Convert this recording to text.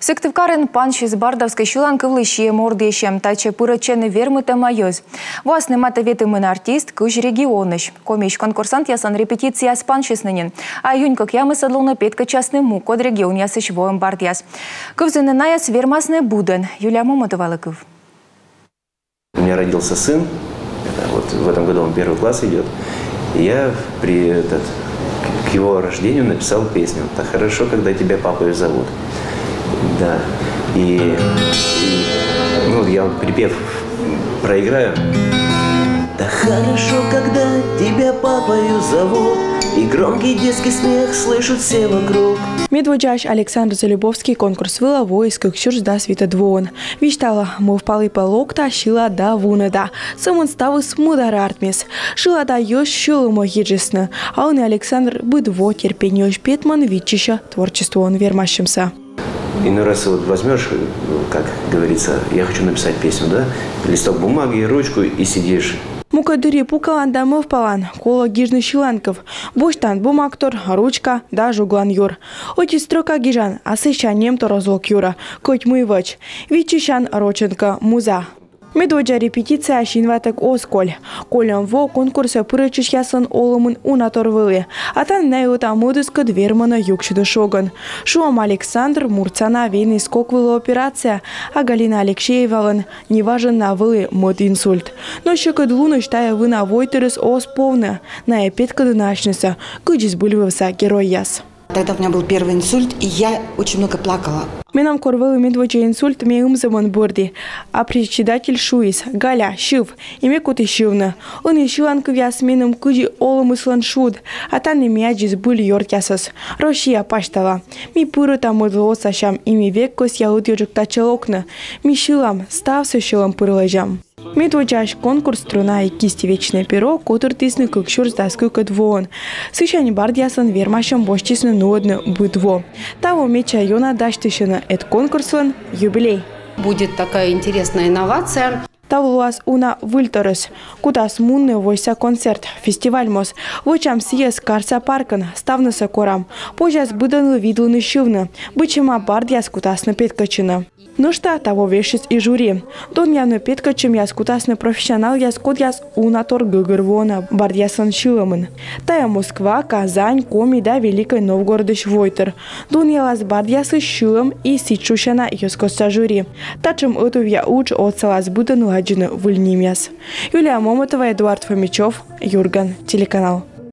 Сыктывкарын панши с бардовской щуланка влыщие мордещем, таче пырочены вермыта майоз. Властный матоветымын артист кыш регионыш. Комиш конкурсант ясан репетиция с паншиснынен. А июнь как ямы садлуна петка частный му код регион ясыш воем бардяс. Кывзыны наяс вермасны буден. Юлия Момотова кыв. У меня родился сын. Вот в этом году он 1 класс идет. И я к его рождению написал песню «Так хорошо, когда тебя папой зовут». Да. Ну, я припев проиграю. Так хорошо, когда тебя папою зовут, и громкий детский смех слышат все вокруг. Медводжаш Александр Залюбовский конкурс вила войск, кшур да світа двон. Віштала, мов пали палокта, шила да вунада. Самон ставы смудара артмес. Шила да ёж шилому еджесна. А он и Александр быдво терпенёж петман витчища творчество он вермащимся. Иной раз вот возьмешь, как говорится, я хочу написать песню, да? Листок бумаги, ручку и сидишь. Мукадыри пукалан да мовпалан, коло гижны шиланков. Боштан бумактор, ручка да жуглан юр. Оти строка гижан, а сыща немто разлок юра. Коть мывач. Вичищан роченка муза. Медводжа репетиция шинваток осколь. Колем во конкурса пырычыш ясын олымын унаторвылы. Атан найота мудыска двермана юкшиды шоган. Шуам Александр Мурцана вейный скок вылы операция, а Галина Алексеевалан неважен на вылы мод инсульт. Но щекад луны штая вына войтерес осповна. На эпетка дыначница, кыджис бульвывса герой яс. Тогда у меня был первый инсульт, и я очень много плакала. Менам корвелы медводжа инсульт меум замон борди, а председатель шуис, Галя, шив, име куты шивна. Он и шиланка вяс менам куди олым ислан шуд, а та не мяджис были йортясас. Рошия паштала. Ми пыры там удлоса шам, ими век кос я утюджик тачалокна. Ми шилам, стався шилам пырлажам. Медводжаш конкурс струна и кисти вечное перо, котор тисны кыкшур сдаскую кадвон. Сышани бардясан вермашам бошчисны нуодны быдво. Того меча юна даштышина эт конкурслан юбилей. Будет такая интересная инновация. Тавлуас уна выльторес, кутас мунны войса концерт, фестиваль мос, вочам съез карса паркан, ставнаса корам, пожас быданлы видлыны шивны, бычема бардяс кутасны петкачина. Ну что, того вешец и жюри. Дон явно петкачем яс кутасны профессионал яс код яс унатор гыгырвона бардясан шиламын. Тая Москва, Казань, Коми да Великой Новгородыш войтер. Дон ялас бардясы шилам и сичушана яскоса жюри. Тачем эту я уч от салас быдан ладжины выльнимяс. Юлия Момотова, Эдуард Фомичев, Юрган, телеканал.